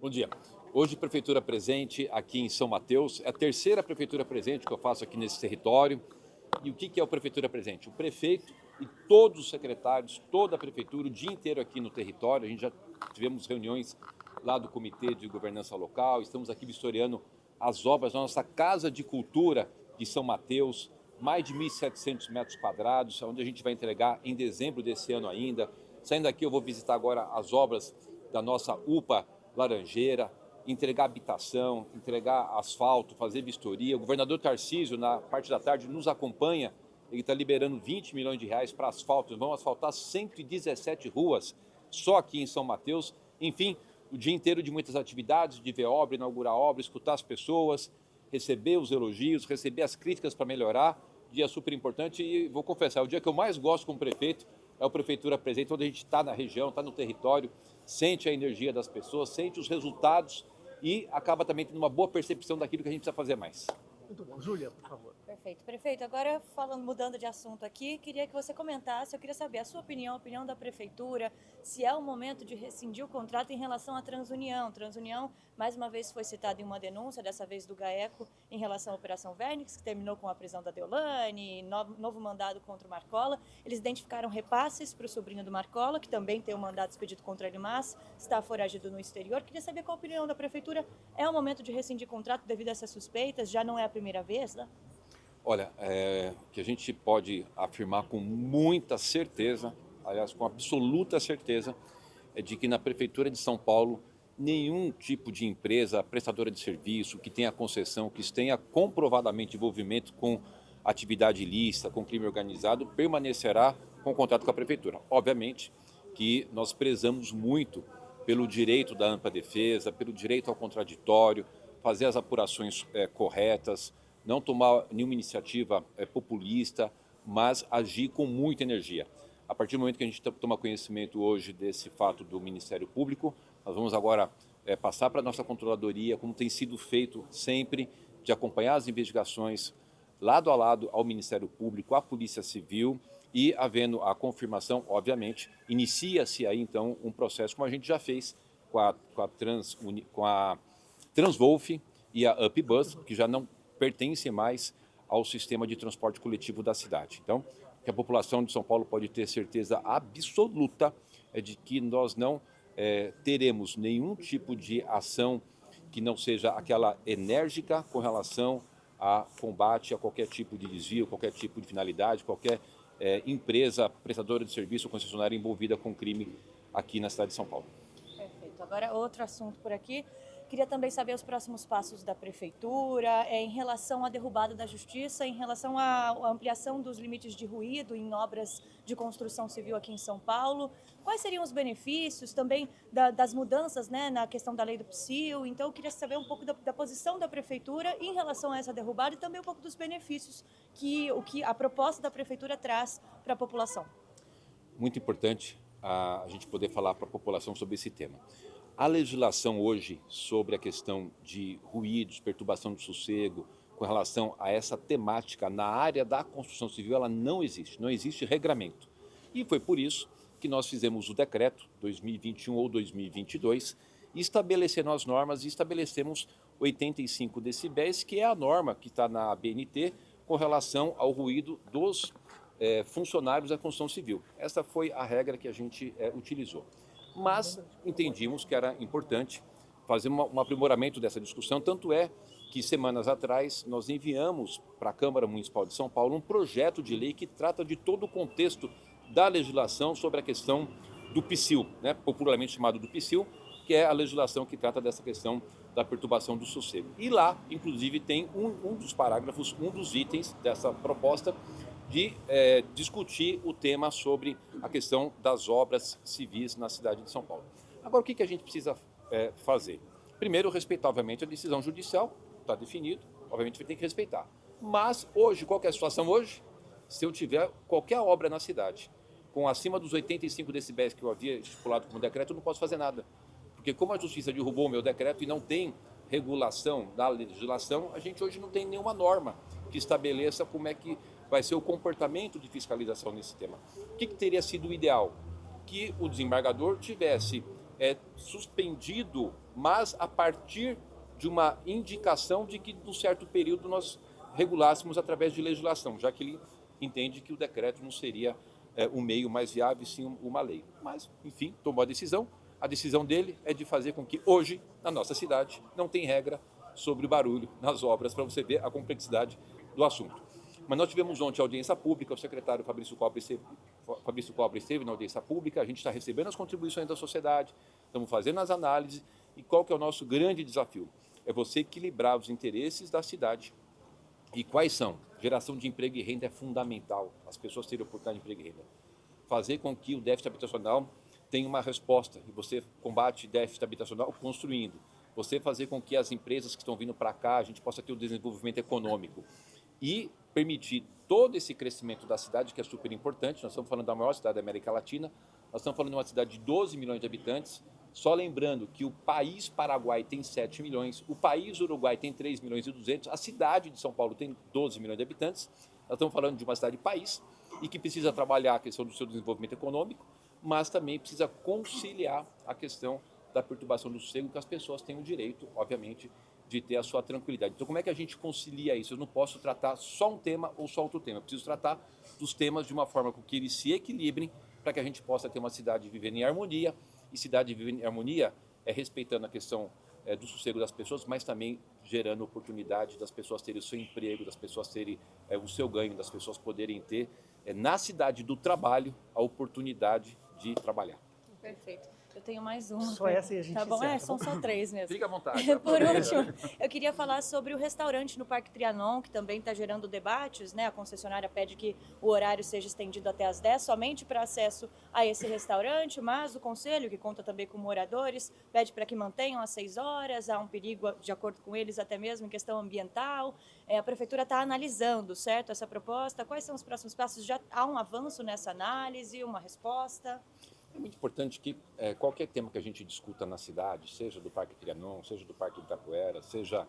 Bom dia. Hoje, Prefeitura presente aqui em São Mateus. É a terceira Prefeitura presente que eu faço aqui nesse território. E o que é o Prefeitura presente? O prefeito e todos os secretários, toda a Prefeitura, o dia inteiro aqui no território. A gente já tivemos reuniões lá do Comitê de Governança Local. Estamos aqui vistoriando as obras da nossa Casa de Cultura de São Mateus, mais de 1.700 metros quadrados, onde a gente vai entregar em dezembro desse ano ainda. Saindo daqui, eu vou visitar agora as obras da nossa UPA Laranjeira, entregar habitação, entregar asfalto, fazer vistoria. O governador Tarcísio, na parte da tarde, nos acompanha. Ele está liberando 20 milhões de reais para asfalto. Vão asfaltar 117 ruas só aqui em São Mateus. Enfim, o dia inteiro de muitas atividades, de ver obra, inaugurar obra, escutar as pessoas, receber os elogios, receber as críticas para melhorar. Dia super importante e vou confessar, o dia que eu mais gosto como prefeito é o Prefeitura Presente, onde a gente está na região, está no território, sente a energia das pessoas, sente os resultados e acaba também tendo uma boa percepção daquilo que a gente precisa fazer mais. Muito bom. Júlia, por favor. Perfeito. Prefeito, agora mudando de assunto aqui, queria que você comentasse, eu queria saber a sua opinião, a opinião da Prefeitura, se é o momento de rescindir o contrato em relação à Transunião. Transunião, mais uma vez, foi citada em uma denúncia, dessa vez do GAECO, em relação à Operação Vernix, que terminou com a prisão da Deolane, novo mandado contra o Marcola. Eles identificaram repasses para o sobrinho do Marcola, que também tem um mandado expedido contra ele, mas está foragido no exterior. Queria saber qual a opinião da Prefeitura. É o momento de rescindir contrato devido a essas suspeitas? Já não é a primeira vez, né? Olha, o que a gente pode afirmar com muita certeza, aliás, com absoluta certeza, é de que na Prefeitura de São Paulo, nenhum tipo de empresa prestadora de serviço que tenha concessão, que tenha comprovadamente envolvimento com atividade ilícita, com crime organizado, permanecerá com o contrato com a Prefeitura. Obviamente que nós prezamos muito pelo direito da ampla defesa, pelo direito ao contraditório, fazer as apurações corretas, não tomar nenhuma iniciativa populista, mas agir com muita energia. A partir do momento que a gente toma conhecimento hoje desse fato do Ministério Público, nós vamos agora passar para a nossa controladoria, como tem sido feito sempre, de acompanhar as investigações lado a lado ao Ministério Público, à Polícia Civil, e, havendo a confirmação, obviamente, inicia-se aí então um processo, como a gente já fez com a Transvolf e a UpBus, que já não pertence mais ao sistema de transporte coletivo da cidade. Então, que a população de São Paulo pode ter certeza absoluta é de que nós não teremos nenhum tipo de ação que não seja aquela enérgica com relação a combate a qualquer tipo de desvio, qualquer tipo de finalidade, qualquer empresa prestadora de serviço ou concessionária envolvida com crime aqui na cidade de São Paulo. Perfeito. Agora, outro assunto por aqui. Queria também saber os próximos passos da Prefeitura em relação à derrubada da Justiça, em relação à ampliação dos limites de ruído em obras de construção civil aqui em São Paulo. Quais seriam os benefícios também das mudanças, né, na questão da lei do PSIL? Então, eu queria saber um pouco da posição da Prefeitura em relação a essa derrubada e também um pouco dos benefícios que a proposta da Prefeitura traz para a população. Muito importante a gente poder falar para a população sobre esse tema. A legislação hoje sobre a questão de ruídos, perturbação do sossego, com relação a essa temática na área da construção civil, ela não existe regramento. E foi por isso que nós fizemos o decreto 2021 ou 2022, estabelecendo as normas e estabelecemos 85 decibéis, que é a norma que está na ABNT com relação ao ruído dos funcionários da construção civil. Essa foi a regra que a gente utilizou. Mas entendimos que era importante fazer um aprimoramento dessa discussão, tanto é que semanas atrás nós enviamos para a Câmara Municipal de São Paulo um projeto de lei que trata de todo o contexto da legislação sobre a questão do PSIL, né, popularmente chamado do PSIL, que é a legislação que trata dessa questão da perturbação do sossego. E lá, inclusive, tem um dos parágrafos, um dos itens dessa proposta, de discutir o tema sobre a questão das obras civis na cidade de São Paulo. Agora, o que a gente precisa fazer? Primeiro, respeitar, obviamente, a decisão judicial, está definido, obviamente vai ter que respeitar. Mas hoje, qual que é a situação hoje? Se eu tiver qualquer obra na cidade com acima dos 85 decibéis que eu havia estipulado como decreto, eu não posso fazer nada. Porque como a justiça derrubou o meu decreto e não tem regulação da legislação, a gente hoje não tem nenhuma norma que estabeleça como é que vai ser o comportamento de fiscalização nesse tema. O que teria sido o ideal? Que o desembargador tivesse suspendido mas a partir de uma indicação de que, num certo período, nós regulássemos através de legislação, já que ele entende que o decreto não seria o meio mais viável, e sim uma lei. Mas, enfim, tomou a decisão. A decisão dele é de fazer com que hoje, na nossa cidade, não tem regra sobre o barulho nas obras, para você ver a complexidade do assunto. Mas nós tivemos ontem audiência pública, o secretário Fabrício Cobra esteve na audiência pública, a gente está recebendo as contribuições da sociedade, estamos fazendo as análises, e qual que é o nosso grande desafio? É você equilibrar os interesses da cidade. E quais são? Geração de emprego e renda é fundamental, as pessoas terem oportunidade de emprego e renda. Fazer com que o déficit habitacional tenha uma resposta, e você combate déficit habitacional construindo. Você fazer com que as empresas que estão vindo para cá, a gente possa ter o desenvolvimento econômico e permitir todo esse crescimento da cidade, que é super importante. Nós estamos falando da maior cidade da América Latina, nós estamos falando de uma cidade de 12 milhões de habitantes, só lembrando que o país Paraguai tem 7 milhões, o país Uruguai tem 3 milhões e 200, a cidade de São Paulo tem 12 milhões de habitantes. Nós estamos falando de uma cidade-país e que precisa trabalhar a questão do seu desenvolvimento econômico, mas também precisa conciliar a questão da perturbação do sossego, que as pessoas têm o direito, obviamente, de ter a sua tranquilidade. Então, como é que a gente concilia isso? Eu não posso tratar só um tema ou só outro tema. Eu preciso tratar dos temas de uma forma com que eles se equilibrem para que a gente possa ter uma cidade vivendo em harmonia. E cidade vivendo em harmonia é respeitando a questão do sossego das pessoas, mas também gerando oportunidade das pessoas terem o seu emprego, das pessoas terem o seu ganho, das pessoas poderem ter na cidade do trabalho a oportunidade de trabalhar. Perfeito. Eu tenho mais uma. Só essa e a gente Tá bom? encerra, São só 3 mesmo. Fica à vontade. Por último, eu queria falar sobre o restaurante no Parque Trianon, que também está gerando debates, né? A concessionária pede que o horário seja estendido até às 10, somente para acesso a esse restaurante, mas o conselho, que conta também com moradores, pede para que mantenham às 6 horas, há um perigo, de acordo com eles, até mesmo em questão ambiental. A prefeitura está analisando, certo, essa proposta. Quais são os próximos passos? Já há um avanço nessa análise, uma resposta? É muito importante que qualquer tema que a gente discuta na cidade, seja do Parque Trianon, seja do Parque Ibirapuera, seja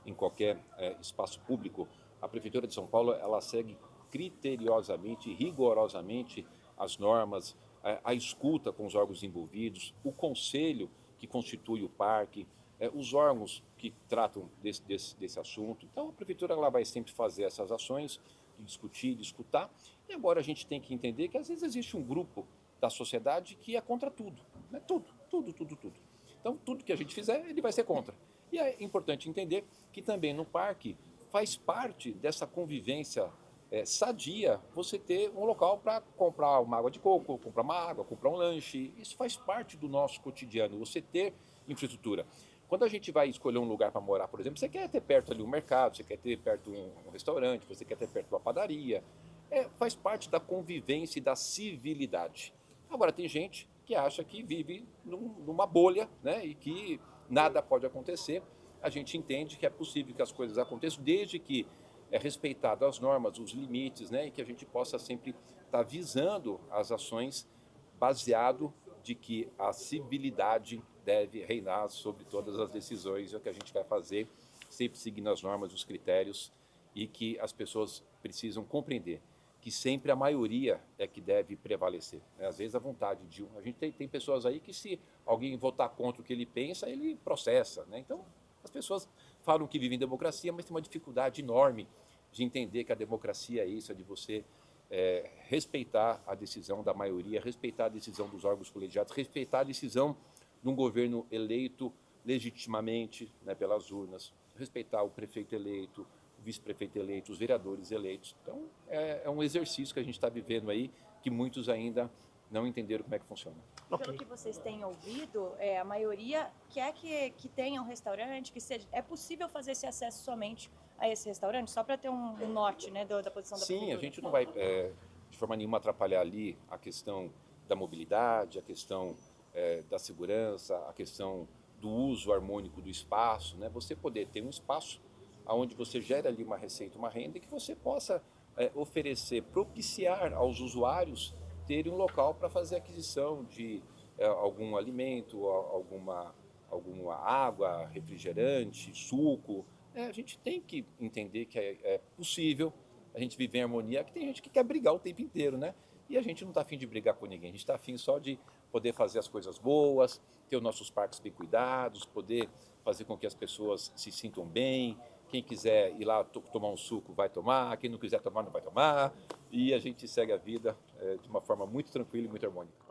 em qualquer espaço público, a Prefeitura de São Paulo ela segue criteriosamente, rigorosamente as normas, a escuta com os órgãos envolvidos, o conselho que constitui o parque, os órgãos que tratam desse assunto. Então a Prefeitura ela vai sempre fazer essas ações de discutir, de escutar, e agora a gente tem que entender que às vezes existe um grupo da sociedade que é contra tudo, né? Tudo. Então, tudo que a gente fizer, ele vai ser contra. E é importante entender que também no parque faz parte dessa convivência sadia você ter um local para comprar uma água de coco, comprar uma água, comprar um lanche. Isso faz parte do nosso cotidiano, você ter infraestrutura. Quando a gente vai escolher um lugar para morar, por exemplo, você quer ter perto ali um mercado, você quer ter perto um restaurante, você quer ter perto uma padaria. Faz parte da convivência e da civilidade. Agora, tem gente que acha que vive numa bolha, né, e que nada pode acontecer. A gente entende que é possível que as coisas aconteçam, desde que é respeitado as normas, os limites, né, e que a gente possa sempre estar visando as ações baseado de que a civilidade deve reinar sobre todas as decisões. É o que a gente vai fazer, sempre seguindo as normas, os critérios, e que as pessoas precisam compreender que sempre a maioria é que deve prevalecer. Às vezes a vontade de um... A gente tem pessoas aí que se alguém votar contra o que ele pensa, ele processa, né? Então, as pessoas falam que vivem em democracia, mas tem uma dificuldade enorme de entender que a democracia é isso, é de você respeitar a decisão da maioria, respeitar a decisão dos órgãos colegiados, respeitar a decisão de um governo eleito legitimamente, né, pelas urnas, respeitar o prefeito eleito, o vice-prefeito eleito, os vereadores eleitos. Então, é um exercício que a gente está vivendo aí, que muitos ainda não entenderam como é que funciona. Pelo que vocês têm ouvido, a maioria quer que tenha um restaurante, que é possível fazer esse acesso somente a esse restaurante, só para ter um norte, né, da posição da prefeitura. Sim, a gente não vai, de forma nenhuma, atrapalhar ali a questão da mobilidade, a questão da segurança, a questão do uso harmônico do espaço, né? Você poder ter um espaço onde você gera ali uma receita, uma renda, e que você possa oferecer, propiciar aos usuários terem um local para fazer aquisição de algum alimento, alguma água, refrigerante, suco. A gente tem que entender que é possível a gente viver em harmonia, que tem gente que quer brigar o tempo inteiro, né? E a gente não está afim de brigar com ninguém, a gente está afim só de poder fazer as coisas boas, ter os nossos parques bem cuidados, poder fazer com que as pessoas se sintam bem. Quem quiser ir lá tomar um suco vai tomar, quem não quiser tomar não vai tomar, e a gente segue a vida de uma forma muito tranquila e muito harmônica.